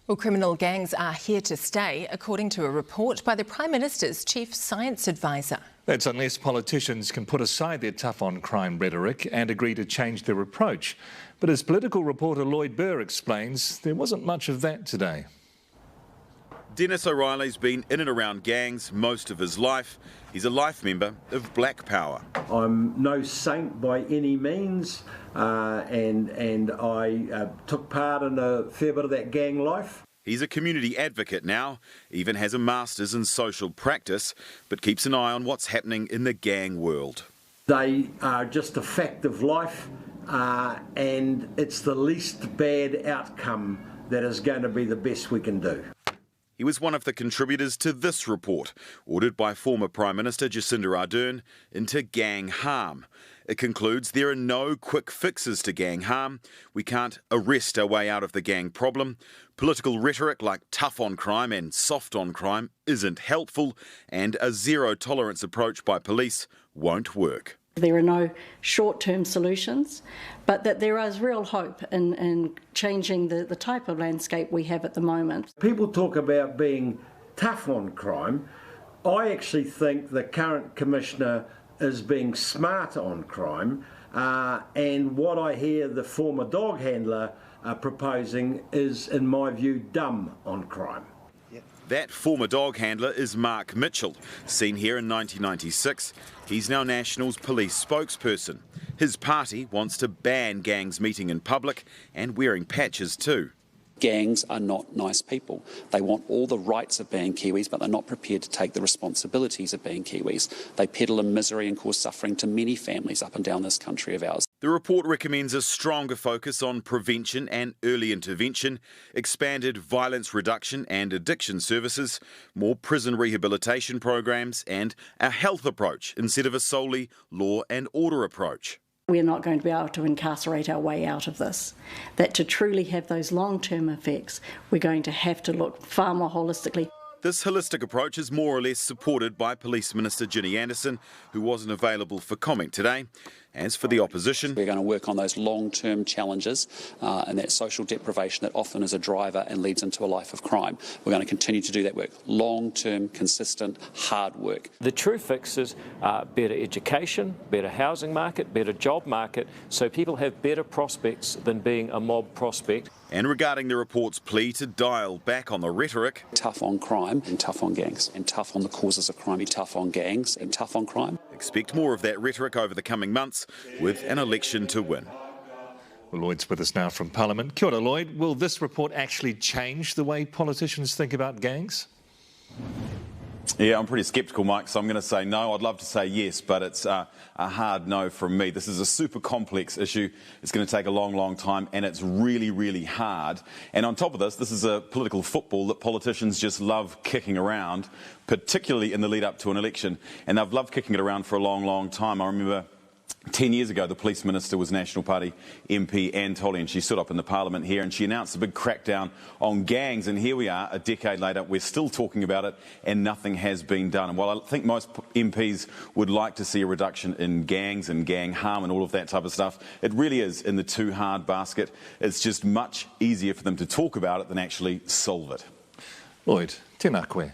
Well, criminal gangs are here to stay, according to a report by the Prime Minister's Chief Science Advisor. That's unless politicians can put aside their tough-on-crime rhetoric and agree to change their approach. But as political reporter Lloyd Burr explains, there wasn't much of that today. Denis O'Reilly's been in and around gangs most of his life. He's a life member of Black Power. I'm no saint by any means, and I took part in a fair bit of that gang life. He's a community advocate now, even has a master's in social practice, but keeps an eye on what's happening in the gang world. They are just a fact of life, and it's the least bad outcome that is going to be the best we can do. He was one of the contributors to this report, ordered by former Prime Minister Jacinda Ardern into gang harm. It concludes there are no quick fixes to gang harm. We can't arrest our way out of the gang problem. Political rhetoric like tough on crime and soft on crime isn't helpful, and a zero-tolerance approach by police won't work. There are no short-term solutions, but that there is real hope in changing the type of landscape we have at the moment. People talk about being tough on crime. I actually think the current Commissioner is being smart on crime, and what I hear the former dog handler proposing is, in my view, dumb on crime. That former dog handler is Mark Mitchell, seen here in 1996. He's now National's police spokesperson. His party wants to ban gangs meeting in public and wearing patches too. Gangs are not nice people. They want all the rights of being Kiwis, but they're not prepared to take the responsibilities of being Kiwis. They peddle in misery and cause suffering to many families up and down this country of ours. The report recommends a stronger focus on prevention and early intervention, expanded violence reduction and addiction services, more prison rehabilitation programs, and a health approach instead of a solely law and order approach. We're not going to be able to incarcerate our way out of this. That to truly have those long-term effects, we're going to have to look far more holistically. This holistic approach is more or less supported by Police Minister Ginny Anderson, who wasn't available for comment today. As for the opposition, we're going to work on those long-term challenges and that social deprivation that often is a driver and leads into a life of crime. We're going to continue to do that work. Long-term, consistent, hard work. The true fix is better education, better housing market, better job market, so people have better prospects than being a mob prospect. And regarding the report's plea to dial back on the rhetoric, tough on crime and tough on gangs, and tough on the causes of crime, tough on gangs and tough on crime. Expect more of that rhetoric over the coming months, with an election to win. Well, Lloyd's with us now from Parliament. Kia ora, Lloyd. Will this report actually change the way politicians think about gangs? Yeah, I'm pretty sceptical, Mike, so I'm going to say no. I'd love to say yes, but it's a hard no from me. This is a super complex issue. It's going to take a long, long time, and it's really, really hard. And on top of this is a political football that politicians just love kicking around, particularly in the lead up to an election. And they've loved kicking it around for a long, long time. I remember 10 years ago, the Police Minister was National Party MP Anne Tolley, and she stood up in the Parliament here and she announced a big crackdown on gangs, and here we are a decade later, we're still talking about it and nothing has been done. And while I think most MPs would like to see a reduction in gangs and gang harm and all of that type of stuff, it really is in the too hard basket. It's just much easier for them to talk about it than actually solve it. Lloyd, tēnā koe.